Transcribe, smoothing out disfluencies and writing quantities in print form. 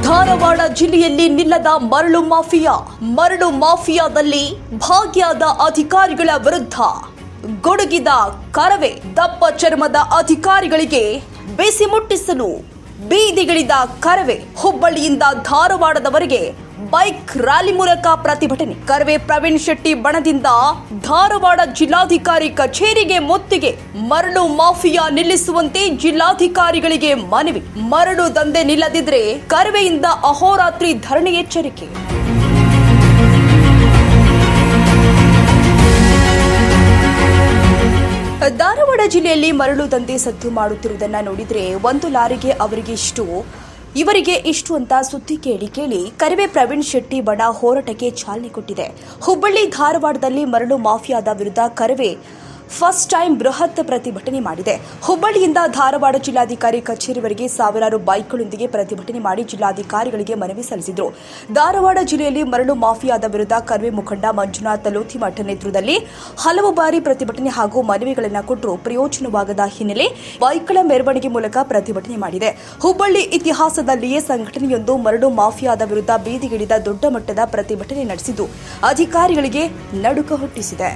ಧಾರವಾಡ ಜಿಲ್ಲೆಯಲ್ಲಿ ನಿಲ್ಲದ ಮರಳು ಮಾಫಿಯಾದಲ್ಲಿ ಭಾಗಿಯಾದ ಅಧಿಕಾರಿಗಳ ವಿರುದ್ಧ ಗುಡುಗಿದ ಕರವೇ. ದಪ್ಪ ಚರ್ಮದ ಅಧಿಕಾರಿಗಳಿಗೆ ಬಿಸಿ ಮುಟ್ಟಿಸಲು ಬೀದಿಗಿಳಿದ ಕರವೇ. ಹುಬ್ಬಳ್ಳಿಯಿಂದ ಧಾರವಾಡದವರೆಗೆ ಬೈಕ್ ರ್ಯಾಲಿ ಮೂಲಕ ಪ್ರತಿಭಟನೆ. ಕರವೇ ಪ್ರವೀಣ್ ಶೆಟ್ಟಿ ಬಣದಿಂದ ಧಾರವಾಡ ಜಿಲ್ಲಾಧಿಕಾರಿ ಕಚೇರಿಗೆ ಮುತ್ತಿಗೆ. ಮರಳು ಮಾಫಿಯಾ ನಿಲ್ಲಿಸುವಂತೆ ಜಿಲ್ಲಾಧಿಕಾರಿಗಳಿಗೆ ಮನವಿ. ಮರಳು ದಂಧೆ ನಿಲ್ಲದಿದ್ರೆ ಕರವೆಯಿಂದ ಅಹೋರಾತ್ರಿ ಧರಣಿ ಎಚ್ಚರಿಕೆ. ಧಾರವಾಡ ಜಿಲ್ಲೆಯಲ್ಲಿ ಮರಳು ದಂಧೆ ಸದ್ದು ಮಾಡುತ್ತಿರುವುದನ್ನು ನೋಡಿದ್ರೆ ಒಂದು ಲಾರಿಗೆ ಇವರಿಗೆ ಇಷ್ಟು ಅಂತ ಸುದ್ದಿ ಕೇಳಿ ಕರವೇ ಪ್ರವೀಣ್ ಶೆಟ್ಟಿ ಬಣ ಹೋರಾಟಕ್ಕೆ ಚಾಲನೆ ಕೊಟ್ಟಿದೆ. ಹುಬ್ಬಳ್ಳಿ ಧಾರವಾಡದಲ್ಲಿ ಮರಳು ಮಾಫಿಯಾದ ವಿರುದ್ಧ ಕರವೇ ಫಸ್ಟ್ ಟೈಮ್ ಬೃಹತ್ ಪ್ರತಿಭಟನೆ ಮಾಡಿದೆ. ಹುಬ್ಬಳ್ಳಿಯಿಂದ ಧಾರವಾಡ ಜಿಲ್ಲಾಧಿಕಾರಿ ಕಚೇರಿವರೆಗೆ ಸಾವಿರಾರು ಬೈಕ್ಗಳೊಂದಿಗೆ ಪ್ರತಿಭಟನೆ ಮಾಡಿ ಜಿಲ್ಲಾಧಿಕಾರಿಗಳಿಗೆ ಮನವಿ ಸಲ್ಲಿಸಿದರು. ಧಾರವಾಡ ಜಿಲ್ಲೆಯಲ್ಲಿ ಮರಳು ಮಾಫಿಯಾದ ವಿರುದ್ಧ ಕರವೇ ಮುಖಂಡ ಮಂಜುನಾಥ್ ಲೋಥಿಮಠ ನೇತೃತ್ವದಲ್ಲಿ ಹಲವು ಬಾರಿ ಪ್ರತಿಭಟನೆ ಹಾಗೂ ಮನವಿಗಳನ್ನು ಕೊಟ್ಟರೂ ಪ್ರಯೋಜನವಾಗದ ಹಿನ್ನೆಲೆ ಬೈಕ್ಗಳ ಮೆರವಣಿಗೆ ಮೂಲಕ ಪ್ರತಿಭಟನೆ ಮಾಡಿದೆ. ಹುಬ್ಬಳ್ಳಿ ಇತಿಹಾಸದಲ್ಲಿಯೇ ಸಂಘಟನೆಯೊಂದು ಮರಳು ಮಾಫಿಯಾದ ವಿರುದ್ಧ ಬೀದಿಗಿಳಿದ ದೊಡ್ಡ ಮಟ್ಟದ ಪ್ರತಿಭಟನೆ ನಡೆಸಿದ್ದು ಅಧಿಕಾರಿಗಳಿಗೆ ನಡುಕ ಹುಟ್ಟಿಸಿದೆ.